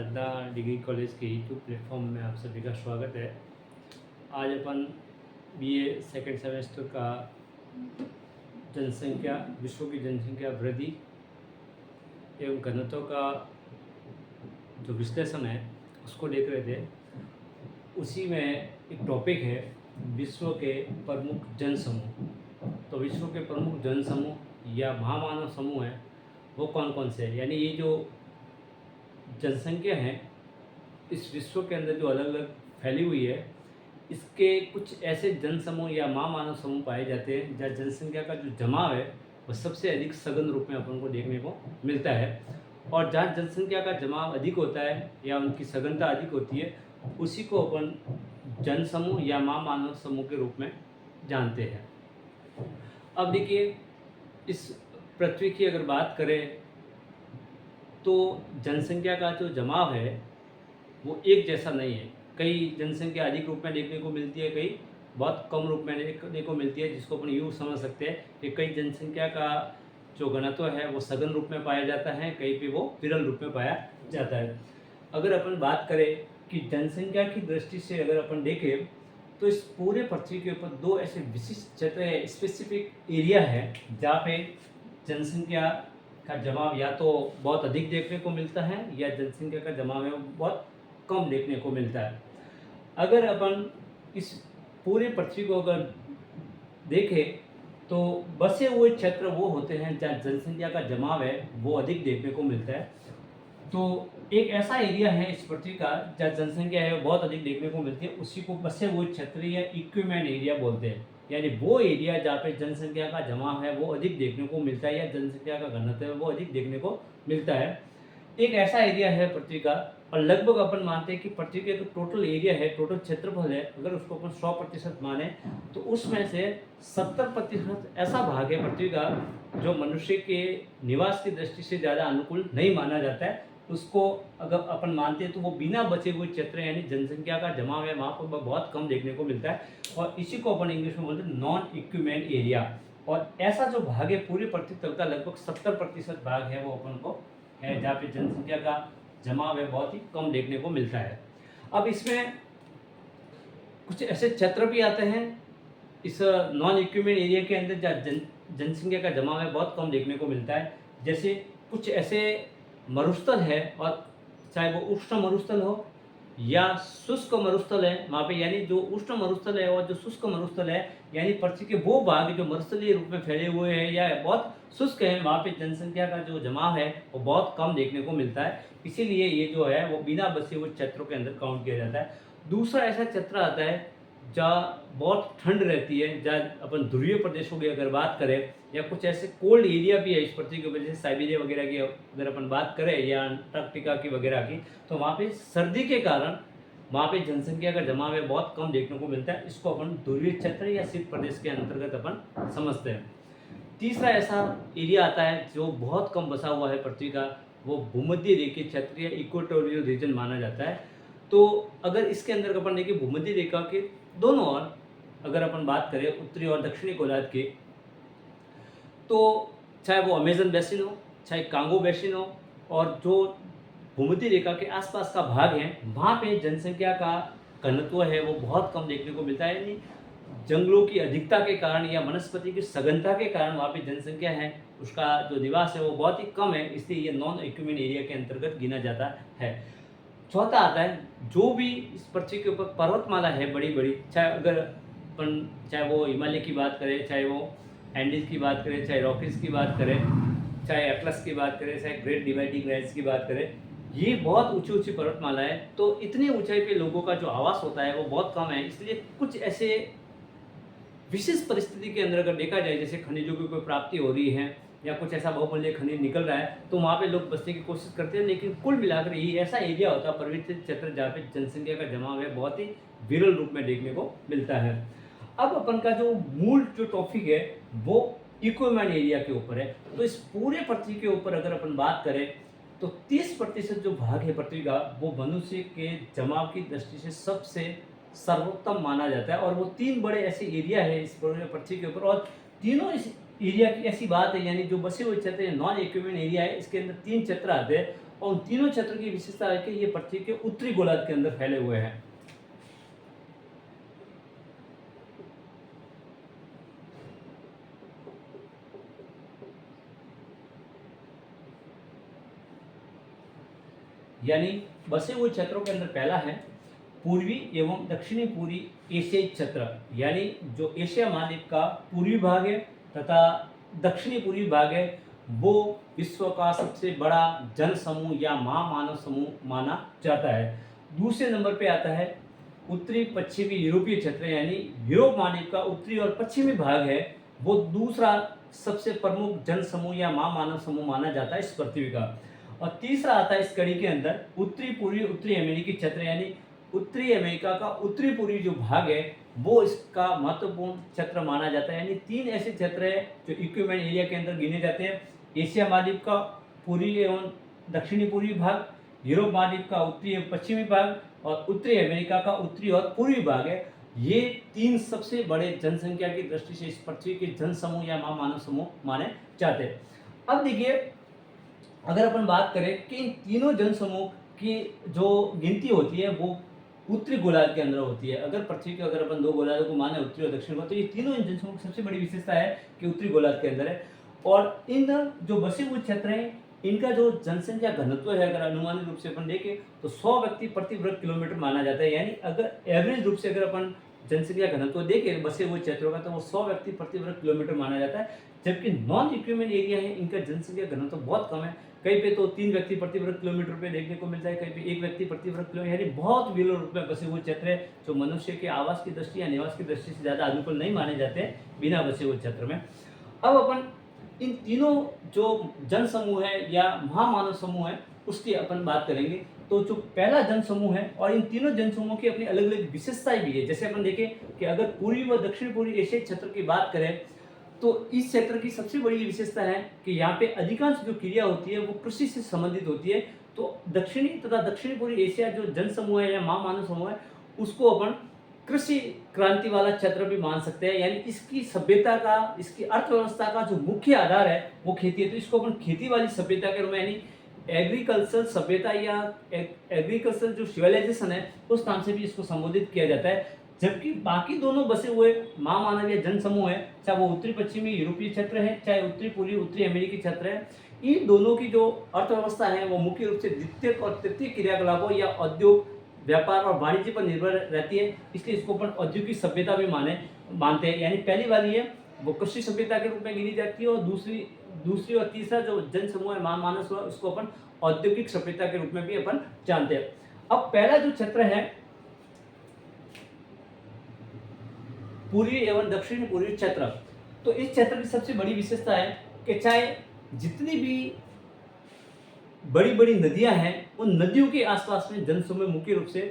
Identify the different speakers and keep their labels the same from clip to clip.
Speaker 1: साधना degree college के YouTube platform में आप सभी का स्वागत है। आज अपन बीए सेकेंड सेमेस्टर का जनसंख्या, विश्व की जनसंख्या वृद्धि एवं घनत्व का जो विश्लेषण है उसको देख रहे थे। उसी में एक टॉपिक है विश्व के प्रमुख जनसमूह। तो विश्व के प्रमुख जनसमूह या महामानव समूह हैं वो कौन कौन से हैं, यानी ये जो जनसंख्या है इस विश्व के अंदर जो अलग अलग फैली हुई है, इसके कुछ ऐसे जनसमूह या महामानव समूह पाए जाते हैं जहाँ जनसंख्या का जो जमाव है वह सबसे अधिक सघन रूप में अपन को देखने को मिलता है। और जहाँ जनसंख्या का जमाव अधिक होता है या उनकी सघनता अधिक होती है उसी को अपन जनसमूह या महामानव समूह के रूप में जानते हैं। अब देखिए, इस पृथ्वी की अगर बात करें तो जनसंख्या का जो जमाव है वो एक जैसा नहीं है। कई जनसंख्या अधिक रूप में देखने को मिलती है, कई बहुत कम रूप में देखने को मिलती है, जिसको अपन यूँ समझ सकते हैं कि कई जनसंख्या का जो घनत्व है वो सघन रूप में पाया जाता है, कहीं पे वो विरल रूप में पाया जाता है। अगर अपन बात करें कि जनसंख्या की दृष्टि से अगर अपन देखें तो इस पूरे पृथ्वी के ऊपर दो ऐसे विशिष्ट क्षेत्र है, स्पेसिफिक एरिया है जहाँ पे जनसंख्या का जमाव या तो बहुत अधिक देखने को मिलता है या जनसंख्या का जमाव है वो बहुत कम देखने को मिलता है। अगर अपन इस पूरे पृथ्वी को अगर देखें तो बसे हुए क्षेत्र वो होते हैं जहाँ जनसंख्या का जमाव है वो अधिक देखने को मिलता है। तो एक ऐसा एरिया है इस पृथ्वी का जहाँ जनसंख्या है वो बहुत अधिक देखने को मिलती है, उसी को बसे हुए क्षेत्र या इक्विमेंट एरिया बोलते हैं। यानी वो एरिया जहाँ पे जनसंख्या का जमाव है वो अधिक देखने को मिलता है या जनसंख्या का घनत्व है वो अधिक देखने को मिलता है। एक ऐसा एरिया है पृथ्वी का, और लगभग अपन मानते हैं कि पृथ्वी का जो टोटल एरिया है, टोटल क्षेत्रफल है, अगर उसको अपन 100% माने तो उसमें से 70% ऐसा भाग है पृथ्वी का जो मनुष्य के निवास की दृष्टि से ज़्यादा अनुकूल नहीं माना जाता है। उसको अगर अपन मानते हैं तो वो बिना बचे हुए क्षेत्र यानी जनसंख्या का जमाव है वहाँ पर बहुत कम देखने को मिलता है, और इसी को अपन इंग्लिश में बोलते हैं नॉन इक्विमेंट एरिया। और ऐसा जो भाग है पूरे पृथ्वी तल का लगभग 70% भाग है वो अपन को है जहाँ पे जनसंख्या का जमाव है बहुत ही कम देखने को मिलता है। अब इसमें कुछ ऐसे क्षेत्र भी आते हैं इस नॉन इक्विपमेंट एरिया के अंदर जहाँ जनसंख्या का जमाव है बहुत कम देखने को मिलता है। जैसे कुछ ऐसे मरुस्थल है, और चाहे वो उष्ण मरुस्थल हो या शुष्क मरुस्थल है वहाँ पे, यानी जो उष्ण मरुस्थल है और जो शुष्क मरुस्थल है यानी पृथ्वी के वो भाग जो मरुस्थलीय रूप में फैले हुए हैं या बहुत शुष्क है वहाँ पे जनसंख्या का जो जमाव है वो बहुत कम देखने को मिलता है। इसीलिए ये जो है वो बिना बसे हुए क्षेत्रों के अंदर काउंट किया जाता है। दूसरा ऐसा क्षेत्र आता है जहाँ बहुत ठंड रहती है, जहाँ अपन ध्रुवीय प्रदेशों की अगर बात करें या कुछ ऐसे कोल्ड एरिया भी है इस पृथ्वी के ऊपर, जैसे साइबेरिया वगैरह की अगर अपन बात करें या अंटार्कटिका की वगैरह की, तो वहाँ पे सर्दी के कारण वहाँ पे जनसंख्या का जमाव है बहुत कम देखने को मिलता है। इसको अपन ध्रुवीय क्षेत्र या शीत प्रदेश के अंतर्गत अपन समझते हैं। तीसरा ऐसा एरिया आता है जो बहुत कम बसा हुआ है पृथ्वी का, वो भूमध्य रेखीय क्षेत्र या इक्वेटोरियल रीजन माना जाता है। तो अगर इसके अंदर अपन देखिए भूमध्य रेखा के दोनों ओर अगर अपन बात करें उत्तरी और दक्षिणी गोलार्ध की, तो चाहे वो अमेजन बेसिन हो चाहे कांगो बेसिन हो, और जो भूमध्य रेखा के आसपास का भाग है वहाँ पे जनसंख्या का घनत्व है वो बहुत कम देखने को मिलता है। यानी जंगलों की अधिकता के कारण या वनस्पति की सघनता के कारण वहाँ पे जनसंख्या है उसका जो निवास है वो बहुत ही कम है, इसलिए ये नॉन इक्विपमेंट एरिया के अंतर्गत गिना जाता है। चौथा आता है जो भी इस पृथ्वी के ऊपर पर्वतमाला है बड़ी बड़ी, चाहे अगर अपन चाहे वो हिमालय की बात करें, चाहे वो एंडीज की बात करें, चाहे रॉकीज की बात करें, चाहे एटलस की बात करें, चाहे ग्रेट डिवाइडिंग रेंज की बात करें, ये बहुत ऊंची ऊंची पर्वतमाला है। तो इतनी ऊंचाई पे लोगों का जो आवास होता है वो बहुत कम है, इसलिए कुछ ऐसे विशेष परिस्थिति के अंदर अगर देखा जाए जैसे खनिजों की कोई प्राप्ति हो रही है या कुछ ऐसा बहुमूल्य खनिज निकल रहा है तो वहाँ पे लोग बसने की कोशिश करते हैं, लेकिन कुल मिलाकर ये ऐसा एरिया होता है पर्वतीय क्षेत्र जहाँ पे जनसंख्या का जमाव है बहुत ही विरल रूप में देखने को मिलता है। अब अपन का जो मूल जो टॉपिक है वो इक्विपमेंट एरिया के ऊपर है। तो इस पूरे पृथ्वी के ऊपर अगर अपन बात करें तो 30% जो भाग है पृथ्वी का वो मनुष्य के जमाव की दृष्टि से सबसे सर्वोत्तम माना जाता है, और वो तीन बड़े ऐसे एरिया है इस पूरे पृथ्वी के ऊपर, और तीनों इस एरिया की ऐसी बात है यानी जो बसे हुए क्षेत्र नॉन इक्विपमेंट एरिया है इसके अंदर तीन क्षेत्र आते हैं, और उन तीनों क्षेत्र की विशेषता है कि ये पृथ्वी के उत्तरी गोलार्ध के अंदर फैले हुए हैं। यानी बसे हुए क्षेत्रों के अंदर पहला है पूर्वी एवं दक्षिणी पूर्वी एशियाई क्षेत्र, यानी जो एशिया महाद्वीप का पूर्वी भाग है तथा दक्षिणी पूर्वी भाग है वो विश्व का सबसे बड़ा जन समूह या महामानव समूह माना जाता है। दूसरे नंबर पे आता है उत्तरी पश्चिमी यूरोपीय क्षेत्र, यानी यूरोप महाद्वीप का उत्तरी और पश्चिमी भाग है वो दूसरा सबसे प्रमुख जन समूह या महामानव समूह माना जाता है इस पृथ्वी का। और तीसरा आता है इस कड़ी के अंदर उत्तरी पूर्वी उत्तरी अमेरिकी क्षेत्र, यानी उत्तरी अमेरिका का उत्तरी पूर्वी जो भाग है वो इसका महत्वपूर्ण क्षेत्र माना जाता है। यानी तीन ऐसे क्षेत्र हैं जो इक्विपमेंट एरिया के अंदर गिने जाते हैं। एशिया महाद्वीप का पूर्वी एवं दक्षिणी पूर्वी भाग, यूरोप महाद्वीप का उत्तरी एवं पश्चिमी भाग और उत्तरी अमेरिका का उत्तरी और पूर्वी भाग है। ये तीन सबसे बड़े जनसंख्या की दृष्टि से इस पृथ्वी के जन समूह या महामानव समूह माने जाते हैं। अब देखिए, अगर अपन बात करें कि इन तीनों जन समूह की जो गिनती होती है वो उत्तरी गोलार्ध के अंदर होती है। अगर पृथ्वी के अगर अपन दो गोलार्धों को माने उत्तरी और दक्षिण को, तो ये तीनों इन जनसमूह की सबसे बड़ी विशेषता है कि उत्तरी गोलार्ध के अंदर है। और इन जो बसे हुए क्षेत्र हैं इनका जो जनसंख्या घनत्व है अगर अनुमानित रूप से अपन देखें तो 100 व्यक्ति प्रति वर्ग किलोमीटर माना जाता है। यानी अगर एवरेज रूप से अगर अपन जनसंख्या घनत्व देखें बसे हुए क्षेत्रों का तो वो 100 व्यक्ति प्रति वर्ग किलोमीटर माना जाता है। जबकि नॉन इक्विपमेंट एरिया है इनका जनसंख्या घनत्व बहुत कम है। कहीं पे तो 3 व्यक्ति प्रति वर्ग किलोमीटर पे देखने को मिलता है, कहीं पे 1 व्यक्ति प्रति वर्ग किलोमीटर, यानी बहुत विरल रूप में बसे हुए क्षेत्र है जो मनुष्य के आवास की दृष्टि या निवास की दृष्टि से ज़्यादा अनुकूल नहीं माने जाते हैं बिना बसे हुए क्षेत्र में। अब अपन इन तीनों जो जन समूह है या महामानव समूह है उसकी अपन बात करेंगे। तो जो पहला जन समूह है और इन तीनों जन समूहों की अपनी अलग अलग विशेषताएं भी है। जैसे अपन देखें कि अगर पूर्वी व दक्षिण पूर्वी एशियाई क्षेत्र की बात करें तो इस क्षेत्र की सबसे बड़ी विशेषता है कि यहाँ पे अधिकांश जो क्रिया होती है वो कृषि से संबंधित होती है। तो दक्षिणी तथा दक्षिण पूर्वी एशिया जो जन समूह है या महामानव समूह है उसको अपन कृषि क्रांति वाला क्षेत्र भी मान सकते हैं। यानी इसकी सभ्यता का, इसकी अर्थव्यवस्था का जो मुख्य आधार है वो खेती है। तो इसको अपन खेती वाली सभ्यता के रूप में यानी एग्रीकल्चर सभ्यता या एग्रीकल्चर जो सिविलाइजेशन है उस नाम से भी इसको संबोधित किया जाता है। जबकि बाकी दोनों बसे हुए महामानव या जन समूह है, चाहे वो उत्तरी पश्चिमी यूरोपीय क्षेत्र है चाहे उत्तरी पूर्वी उत्तरी अमेरिकी क्षेत्र है, इन दोनों की जो अर्थव्यवस्था है वो मुख्य रूप से द्वितीयक और तृतीय क्रियाकलापों या उद्योग व्यापार और वाणिज्य पर निर्भर रहती है। इसलिए इसको अपन औद्योगिक सभ्यता भी मानते हैं। यानी पहली वाली है वो कृषि सभ्यता के रूप में गिनी जाती है और दूसरी और तीसरा जो जन समूह है महामानव समूह उसको अपन औद्योगिक सभ्यता के रूप में भी अपन जानते हैं। अब पहला जो क्षेत्र है पूर्वी एवं दक्षिणी पूर्वी क्षेत्र, तो इस क्षेत्र की सबसे बड़ी विशेषता है कि चाहे जितनी भी बड़ी बड़ी नदियां हैं उन नदियों के आसपास में जनसमूह मुख्य रूप से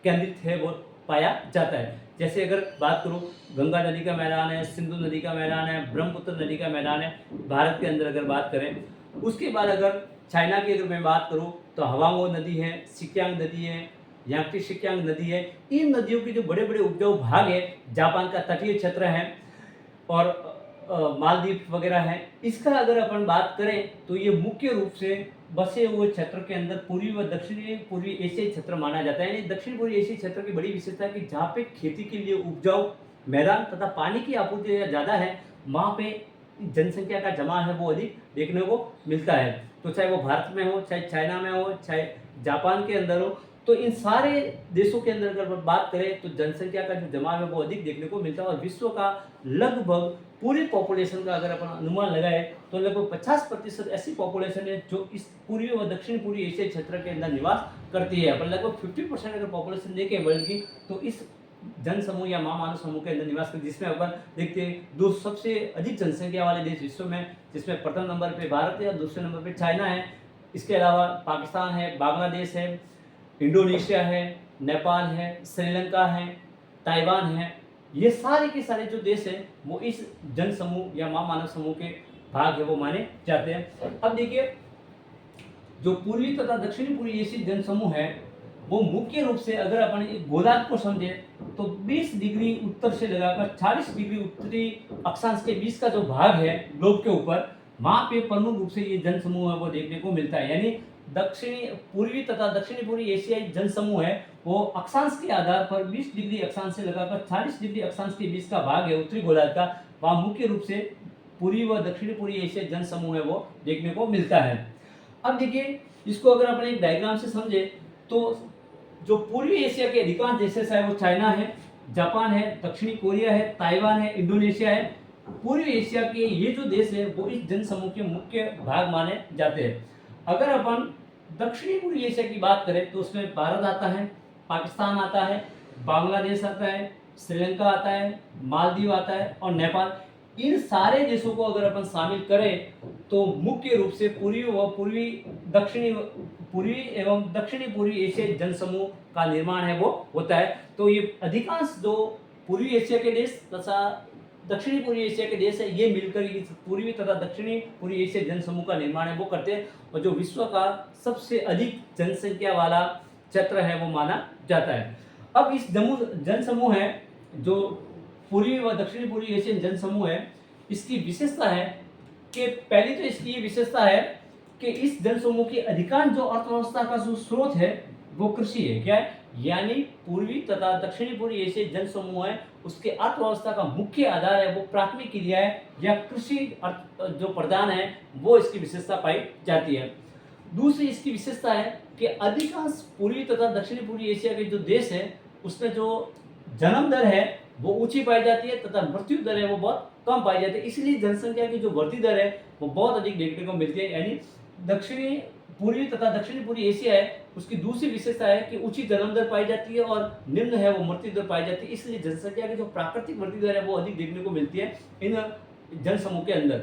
Speaker 1: केंद्रित है वो पाया जाता है। जैसे अगर बात करूं गंगा नदी का मैदान है, सिंधु नदी का मैदान है, ब्रह्मपुत्र नदी का मैदान है भारत के अंदर अगर बात करें। उसके बाद अगर चाइना की अगर मैं बात करूं तो हवांगो नदी है, सिक्यांग नदी है, यांगटी सिक्यांग नदी है। इन नदियों के जो बड़े बड़े उपजाऊ भाग है, जापान का तटीय क्षेत्र है और मालदीव वगैरह है, इसका अगर अपन बात करें तो ये मुख्य रूप से बसे हुए क्षेत्र के अंदर पूर्वी व दक्षिणी पूर्वी एशियाई क्षेत्र माना जाता है। यानी दक्षिण पूर्वी एशियाई क्षेत्र की बड़ी विशेषता है कि जहाँ पे खेती के लिए उपजाऊ मैदान तथा पानी की आपूर्ति ज़्यादा है वहाँ पे जनसंख्या का जमा है वो अधिक देखने को मिलता है। तो चाहे वो भारत में हो, चाहे चाइना में हो, चाहे जापान के अंदर हो, तो इन सारे देशों के अंदर अगर बात करें तो जनसंख्या का जो जमाव है वो अधिक देखने को मिलता है। और विश्व का लगभग पूरी पॉपुलेशन का अगर अपन अनुमान लगाए तो लगभग 50% ऐसी पॉपुलेशन है जो इस पूर्वी व दक्षिण पूर्वी एशियाई क्षेत्र के अंदर निवास करती है। अपन लगभग 50% अगर पॉपुलेशन देखें वर्ल्ड की तो इस जन समूह या महामानव समूह के अंदर निवास करती है। जिसमें अपन देखते हैं दो सबसे अधिक जनसंख्या वाले देश विश्व में, जिसमें प्रथम नंबर पे भारत है और दूसरे नंबर पे चाइना है। इसके अलावा पाकिस्तान है, बांग्लादेश है, इंडोनेशिया है, नेपाल है, श्रीलंका है, ताइवान है। ये सारे के सारे जो देश हैं वो इस जन समूह या महामानव समूह के भाग है वो माने जाते हैं। अब देखिए जो पूर्वी तथा दक्षिणी पूर्वी एशियाई जन समूह है वो मुख्य रूप से अगर अपन गोलार्ध को समझे तो 20 डिग्री उत्तर से लगाकर 40 डिग्री उत्तरी अक्षांश के बीच का जो भाग है ग्लोब के ऊपर, वहां पे प्रमुख रूप से ये जन समूह है वो देखने को मिलता है। यानी दक्षिणी पूर्वी तथा दक्षिणी पूर्वी एशियाई जनसमूह है वो अक्षांश के आधार पर 20 डिग्री अक्षांश से लगाकर 40 डिग्री अक्षांश के बीच का भाग है उत्तरी गोलार्ध का, वहाँ मुख्य रूप से पूर्वी व दक्षिणी पूर्वी एशियाई जनसमूह है वो देखने को मिलता है। अब देखिए इसको अगर अपन एक डायग्राम से समझे तो जो पूर्वी एशिया के अधिकांश देश है वो चाइना है, जापान है, दक्षिणी कोरिया है, ताइवान है, इंडोनेशिया है। पूर्वी एशिया के ये जो देश है वो इस जनसमूह के मुख्य भाग माने जाते हैं। अगर अपन दक्षिणी पूर्वी एशिया की बात करें तो उसमें भारत आता है, पाकिस्तान आता है, बांग्लादेश आता है, श्रीलंका आता है, मालदीव आता है और नेपाल। इन सारे देशों को अगर अपन शामिल करें तो मुख्य रूप से पूर्वी एवं दक्षिणी पूर्वी एशियाई जनसमूह का निर्माण है वो होता है। तो ये अधिकांश जो पूर्वी एशिया के देश तथा दक्षिणी पूर्वी एशिया के देश है ये मिलकर इस पूर्वी तथा दक्षिणी पूर्वी एशियाई जनसमूह का निर्माण है वो करते हैं और जो विश्व का सबसे अधिक जनसंख्या वाला क्षेत्र है वो माना जाता है। अब इस जनसमूह है जो पूर्वी व दक्षिणी पूर्वी एशियन जनसमूह है, इसकी विशेषता है कि पहली तो इसकी ये विशेषता है कि इस जनसमूह की अधिकांश जो अर्थव्यवस्था का जो स्रोत है वो कृषि है। क्या है? यानी पूर्वी तथा दक्षिणी पूर्वी एशियाई जनसमूह है उसके अर्थव्यवस्था का मुख्य आधार है वो प्राथमिक क्रिया है या कृषि जो प्रधान है वो इसकी विशेषता पाई जाती है। दूसरी इसकी विशेषता है कि अधिकांश पूर्वी तथा दक्षिणी पूर्वी एशिया के जो देश है उसमें जो जन्म दर है वो ऊंची पाई जाती है तथा मृत्यु दर है वो बहुत कम पाई जाती है। इसलिए जनसंख्या की जो वृद्धि दर है वो बहुत अधिक देखने को मिलती है। यानी दक्षिणी पूर्वी तथा दक्षिणी पूर्वी एशिया है उसकी दूसरी विशेषता है कि ऊंची जन्म दर पाई जाती है और निम्न है वो मृत्यु दर पाई जाती है। इसलिए जनसंख्या की जो प्राकृतिक वृद्धि दर है वो अधिक देखने को मिलती है इन जनसमूह के अंदर।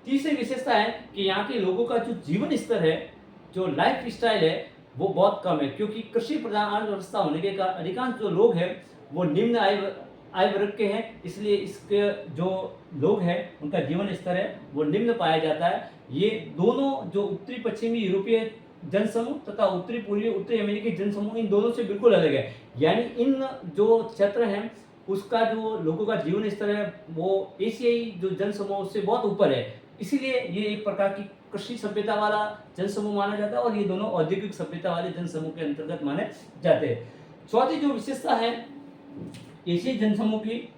Speaker 1: तीसरी विशेषता है कि यहाँ के लोगों का जो जीवन स्तर है, जो लाइफ स्टाइल है वो बहुत कम है, क्योंकि कृषि प्रधान अर्थव्यवस्था होने के कारण अधिकांश जो लोग हैं वो निम्न आय वर्ग के हैं। इसलिए इसके जो लोग हैं उनका जीवन स्तर है वो निम्न पाया जाता है। ये दोनों जो उत्तरी पश्चिमी यूरोपीय जनसमूह तथा उत्तरी पूर्वी उत्तरी अमेरिकी जनसमूह इन दोनों से बिल्कुल अलग है। यानी इन जो क्षेत्र हैं उसका जो लोगों का जीवन स्तर है वो एशियाई जो जनसमूह उससे बहुत ऊपर है। इसीलिए ये एक प्रकार की कृषि सभ्यता वाला जनसमूह माना जाता है और ये दोनों औद्योगिक सभ्यता वाले जनसमूह के अंतर्गत माने जाते हैं। चौथी जो विशेषता है एशियाई जनसमूह की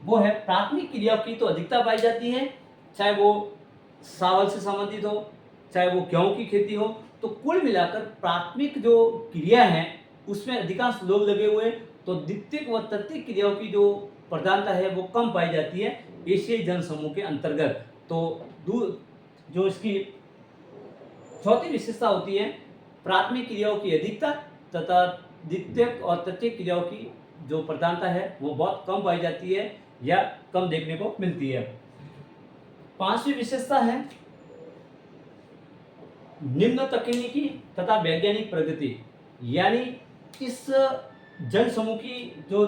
Speaker 1: वो है प्राथमिक क्रियाओं की तो अधिकता पाई जाती है, चाहे वो चावल से संबंधित हो चाहे वो गेहूं की खेती हो। तो कुल मिलाकर प्राथमिक जो क्रिया है उसमें अधिकांश लोग लगे हुए, तो द्वितीयक व तृतीयक क्रियाओं की जो प्रधानता है वो कम पाई जाती है एशियाई जनसमूह के अंतर्गत। तो जो इसकी चौथी विशेषता होती है प्राथमिक क्रियाओं की अधिकता तथा द्वितीयक और तृतीयक क्रियाओं की जो प्रधानता है वो बहुत कम पाई जाती है या कम देखने को मिलती है। पांचवी विशेषता है निम्न तकनीकी तथा वैज्ञानिक प्रगति। यानी इस जनसमूह की जो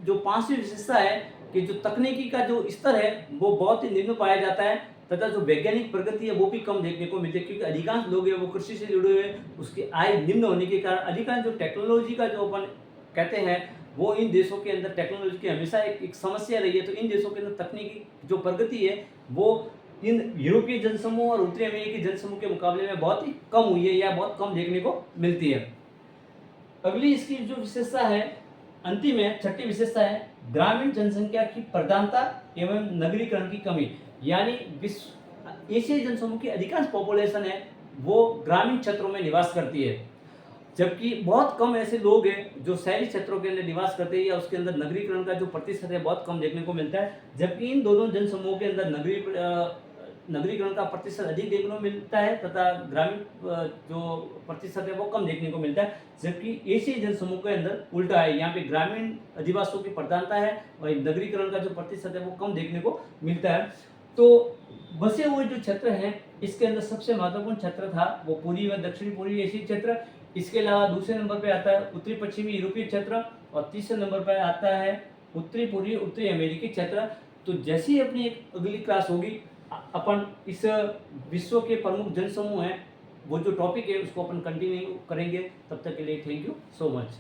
Speaker 1: जो पांचवी विशेषता है कि जो तकनीकी का जो स्तर है वो बहुत ही निम्न पाया जाता है तथा जो वैज्ञानिक प्रगति है वो भी कम देखने को मिलती है, क्योंकि अधिकांश लोग हैं वो कृषि से जुड़े हुए, उसकी आय निम्न होने के कारण अधिकांश जो टेक्नोलॉजी का जो अपन कहते हैं वो इन देशों के अंदर टेक्नोलॉजी की हमेशा एक समस्या रही है। तो इन देशों के अंदर तकनीकी जो प्रगति है वो इन यूरोपीय जनसमूह और उत्तरी अमेरिकी जनसमूह के मुकाबले में बहुत ही कम हुई है या बहुत कम देखने को मिलती है। अगली इसकी जो विशेषता है अंतिम है, छठी विशेषता है ग्रामीण जनसंख्या की प्रधानता एवं नगरीकरण की कमी। यानी एशियाई जनसमूह की अधिकांश पॉपुलेशन है वो ग्रामीण क्षेत्रों में निवास करती है, जबकि बहुत कम ऐसे लोग हैं जो शहरी क्षेत्रों के अंदर निवास करते हैं या उसके अंदर नगरीकरण का जो प्रतिशत है बहुत कम देखने को मिलता है। जबकि इन दोनों जनसमूहों के अंदर नगरीकरण का प्रतिशत अधिक देखने को मिलता है तथा ग्रामीण जो प्रतिशत है वो कम देखने को मिलता है। जबकि एशियाई जनसमूह के अंदर उल्टा है, यहाँ पे ग्रामीण अधिवासियों की प्रधानता है और नगरीकरण का जो प्रतिशत है वो कम देखने को मिलता है। तो बसे हुए जो क्षेत्र हैं इसके अंदर सबसे महत्वपूर्ण क्षेत्र था वो पूर्वी व दक्षिणी पूर्वी एशियाई क्षेत्र। इसके अलावा दूसरे नंबर पे आता है उत्तरी पश्चिमी यूरोपीय क्षेत्र और तीसरे नंबर पर आता है उत्तरी पूर्वी उत्तरी अमेरिकी क्षेत्र। तो जैसे ही अपनी एक अगली क्लास होगी अपन इस विश्व के प्रमुख जनसमूह हैं वो जो टॉपिक है उसको अपन कंटिन्यू करेंगे। तब तक के लिए थैंक यू सो मच।